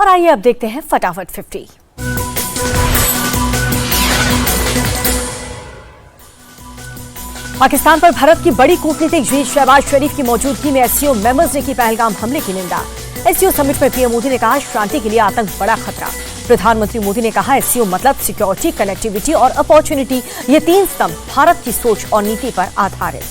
और आइए अब देखते हैं फटाफट 50। पाकिस्तान पर भारत की बड़ी कूटनीतिक जीत, शहबाज शरीफ की मौजूदगी में एससीओ मेंबर्स ने की पहलगाम हमले की निंदा। एससीओ समिट में पीएम मोदी ने कहा, शांति के लिए आतंक बड़ा खतरा। प्रधानमंत्री मोदी ने कहा, एससीओ मतलब सिक्योरिटी, कनेक्टिविटी और अपॉर्चुनिटी, ये तीन स्तंभ भारत की सोच और नीति पर आधारित।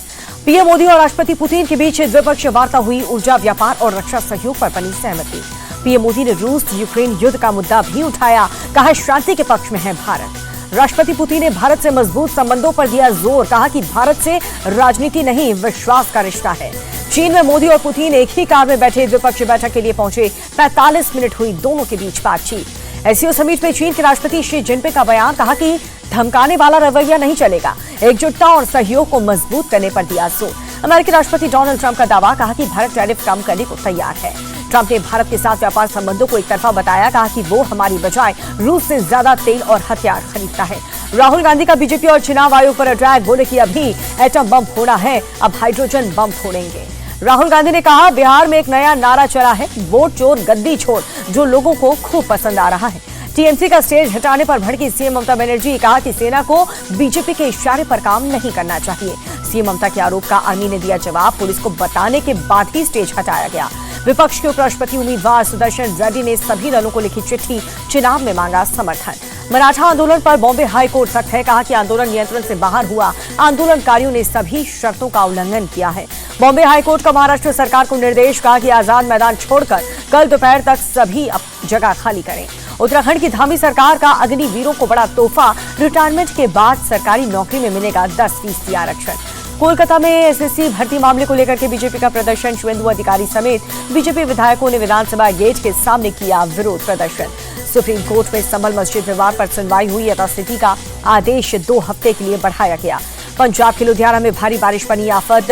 पीएम मोदी और राष्ट्रपति पुतिन के बीच द्विपक्षीय वार्ता हुई, ऊर्जा, व्यापार और रक्षा सहयोग पर बनी सहमति। पीएम मोदी ने रूस यूक्रेन युद्ध का मुद्दा भी उठाया, कहा शांति के पक्ष में है भारत। राष्ट्रपति पुतिन ने भारत से मजबूत संबंधों पर दिया जोर, कहा कि भारत से राजनीति नहीं विश्वास का रिश्ता है। चीन में मोदी और पुतिन एक ही कार में बैठे द्विपक्षीय बैठक के लिए पहुंचे, 45 मिनट हुई दोनों के बीच बातचीत। एससीओ समिट में चीन के राष्ट्रपति शी जिनपिंग का बयान, कहा कि धमकाने वाला रवैया नहीं चलेगा, एकजुटता और सहयोग को मजबूत करने पर दिया जोर। अमेरिकी राष्ट्रपति डोनाल्ड ट्रंप का दावा, कहा कि भारत टैरिफ कम करने को तैयार है। ट्रंप ने भारत के साथ व्यापार संबंधों को एक तरफा बताया, कहा कि वो हमारी बजाय रूस से ज्यादा तेल और हथियार खरीदता है। राहुल गांधी का बीजेपी और चुनाव आयोग पर अटैक, बोले कि अभी एटम बम फोड़ा है, अब हाइड्रोजन बम फोड़ेंगे। राहुल गांधी ने कहा, बिहार में एक नया नारा चला है, वोट चोर गद्दी छोड़, जो लोगों को खूब पसंद आ रहा है। टीएमसी का स्टेज हटाने पर भड़की सीएम ममता बनर्जी, कहा कि सेना को बीजेपी के इशारे पर काम नहीं करना चाहिए। सीएम ममता के आरोप का आर्मी ने दिया जवाब, पुलिस को बताने के बाद ही स्टेज हटाया गया। विपक्ष के उपराष्ट्रपति उम्मीदवार सुदर्शन रेड्डी ने सभी दलों को लिखी चिट्ठी, चुनाव में मांगा समर्थन। मराठा आंदोलन पर बॉम्बे हाई कोर्ट सख्त है, कहा कि आंदोलन नियंत्रण से बाहर हुआ, आंदोलनकारियों ने सभी शर्तों का उल्लंघन किया है। बॉम्बे हाई कोर्ट का महाराष्ट्र सरकार को निर्देश, कहा कि आजाद मैदान छोड़कर कल दोपहर तक सभी जगह खाली करें। उत्तराखंड की धामी सरकार का अग्निवीरों को बड़ा तोहफा, रिटायरमेंट के बाद सरकारी नौकरी में मिलेगा 10% आरक्षण। कोलकाता में एसएससी भर्ती मामले को लेकर के बीजेपी का प्रदर्शन, शुभेंदु अधिकारी समेत बीजेपी विधायकों ने विधानसभा गेट के सामने किया विरोध प्रदर्शन। सुप्रीम कोर्ट में संभल मस्जिद विवाद पर सुनवाई हुई, यथास्थिति का आदेश 2 हफ्ते के लिए बढ़ाया गया। पंजाब के लुधियाना में भारी बारिश बनी आफत,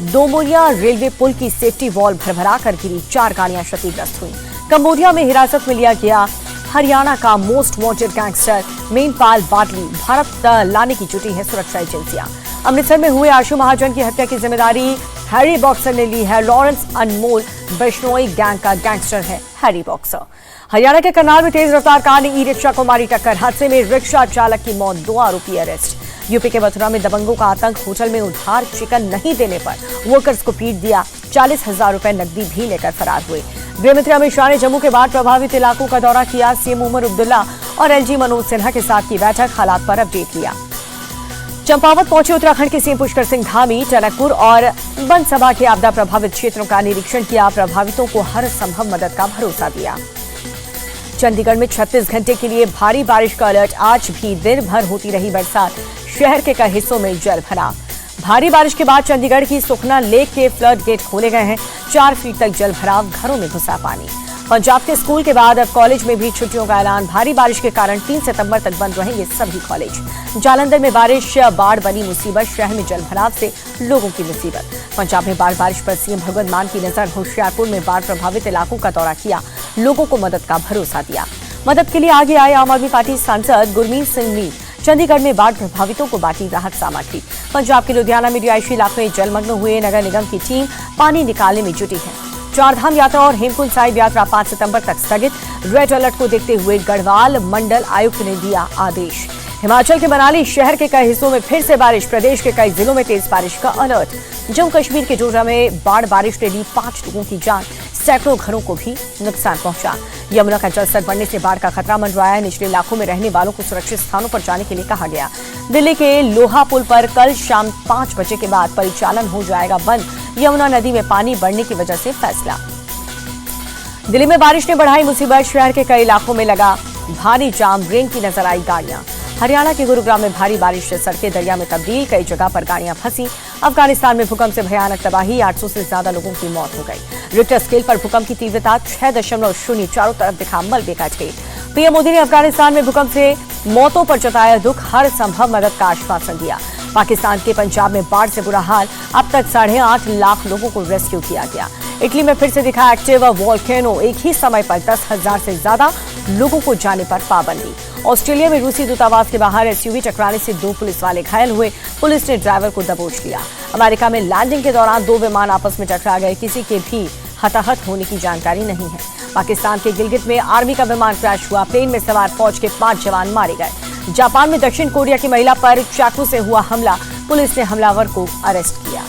दोमोलिया रेलवे पुल की सेफ्टी वॉल भरभरा कर गिरी, 4 गाड़ियां क्षतिग्रस्त हुई। कंबोडिया में हिरासत में लिया गया हरियाणा का मोस्ट वांटेड गैंगस्टर मेनपाल बाटली, भारत लाने की जुटी है सुरक्षा एजेंसियां। अमृतसर में हुए आशु महाजन की हत्या की जिम्मेदारी हैरी बॉक्सर ने ली है। लॉरेंस अनमोल बिश्नोई गैंग का गैंगस्टर है हैरी बॉक्सर। हरियाणा के करनाल में तेज रफ्तार कार ने ई रिक्शा को मारी टक्कर, हादसे में रिक्शा चालक की मौत, 2 आरोपी अरेस्ट। यूपी के मथुरा में दबंगों का आतंक, होटल में उधार चिकन नहीं देने पर वर्कर्स को पीट दिया, 40,000 रुपए नकदी भी लेकर फरार हुए। गृहमंत्री अमित शाह ने जम्मू के बाढ़ प्रभावित इलाकों का दौरा किया, सीएम उमर अब्दुल्ला और एलजी मनोज सिन्हा के साथ की बैठक, हालात पर अपडेट लिया। चंपावत पहुंचे उत्तराखंड के सीएम पुष्कर सिंह धामी, टनकपुर और बनसभा के आपदा प्रभावित क्षेत्रों का निरीक्षण किया, प्रभावितों को हर संभव मदद का भरोसा दिया। चंडीगढ़ में 36 घंटे के लिए भारी बारिश का अलर्ट, आज भी दिन भर होती रही बरसात, शहर के कई हिस्सों में जल भरा। भारी बारिश के बाद चंडीगढ़ की सुखना लेक के फ्लड गेट खोले गए हैं, 4 फीट तक जल भराव, घरों में घुसा पानी। पंजाब के स्कूल के बाद अब कॉलेज में भी छुट्टियों का ऐलान, भारी बारिश के कारण 3 सितंबर तक बंद रहेंगे सभी कॉलेज। जालंधर में बारिश, बाढ़ बनी मुसीबत, शहर में जल भराव से लोगों की मुसीबत। पंजाब में बाढ़ बारिश पर सीएम भगवंत मान की नजर, होशियारपुर में बाढ़ प्रभावित इलाकों का दौरा किया, लोगों को मदद का भरोसा दिया। मदद के लिए आगे आए आम आदमी पार्टी सांसद गुरमीत सिंह मीर, चंडीगढ़ में बाढ़ प्रभावितों को बांटी राहत सामग्री। पंजाब के लुधियाना में रिहायशी इलाकों में जलमग्न हुए, नगर निगम की टीम पानी निकालने में जुटी है। 4 धाम यात्रा और हेमकुंड साहिब यात्रा 5 सितंबर तक स्थगित, रेड अलर्ट को देखते हुए गढ़वाल मंडल आयुक्त ने दिया आदेश। हिमाचल के मनाली शहर के कई हिस्सों में फिर से बारिश, प्रदेश के कई जिलों में तेज बारिश का अलर्ट। जम्मू कश्मीर के डोडा में बाढ़ बारिश ने ली 5 लोगों की जान, सैकड़ों घरों को भी नुकसान पहुंचा। यमुना का जलस्तर बढ़ने से बाढ़ का खतरा मंडराया है, निचले इलाकों में रहने वालों को सुरक्षित स्थानों पर जाने के लिए कहा गया। दिल्ली के लोहा पुल पर कल शाम 5 बजे के बाद परिचालन हो जाएगा बंद, यमुना नदी में पानी बढ़ने की वजह से फैसला। दिल्ली में बारिश ने बढ़ाई मुसीबत, शहर के कई इलाकों में लगा भारी जाम, रेन की नजर आई गाड़ियां। हरियाणा के गुरुग्राम में भारी बारिश से सड़कें दरिया में तब्दील, कई जगह पर गाड़ियां फंसी। अफगानिस्तान में भूकंप से भयानक तबाही, 800 से ज्यादा लोगों की मौत हो गई। रिक्टर स्केल पर भूकंप की तीव्रता 6.0, चारों तरफ दिखा मलबे का ढेर। पीएम मोदी ने अफगानिस्तान में भूकंप से मौतों पर जताया दुख, हर संभव मदद का आश्वासन दिया। पाकिस्तान के पंजाब में बाढ़ से बुरा हाल, अब तक 8.5 लाख लोगों को रेस्क्यू किया गया। इटली में फिर से दिखा एक्टिव वोल्केनो, एक ही समय पर 10,000 से ज्यादा लोगों को जाने पर पाबंदी। ऑस्ट्रेलिया में रूसी दूतावास के बाहर एसयूवी टकराने से 2 पुलिस वाले घायल हुए, पुलिस ने ड्राइवर को दबोच लिया। अमेरिका में लैंडिंग के दौरान 2 विमान आपस में टकरा गए, किसी के भी हताहत होने की जानकारी नहीं है। पाकिस्तान के गिलगित में आर्मी का विमान क्रैश हुआ। प्लेन में सवार फौज के 5 जवान मारे गए। जापान में दक्षिण कोरिया की महिला पर चाकू से हुआ हमला। पुलिस ने हमलावर को अरेस्ट किया।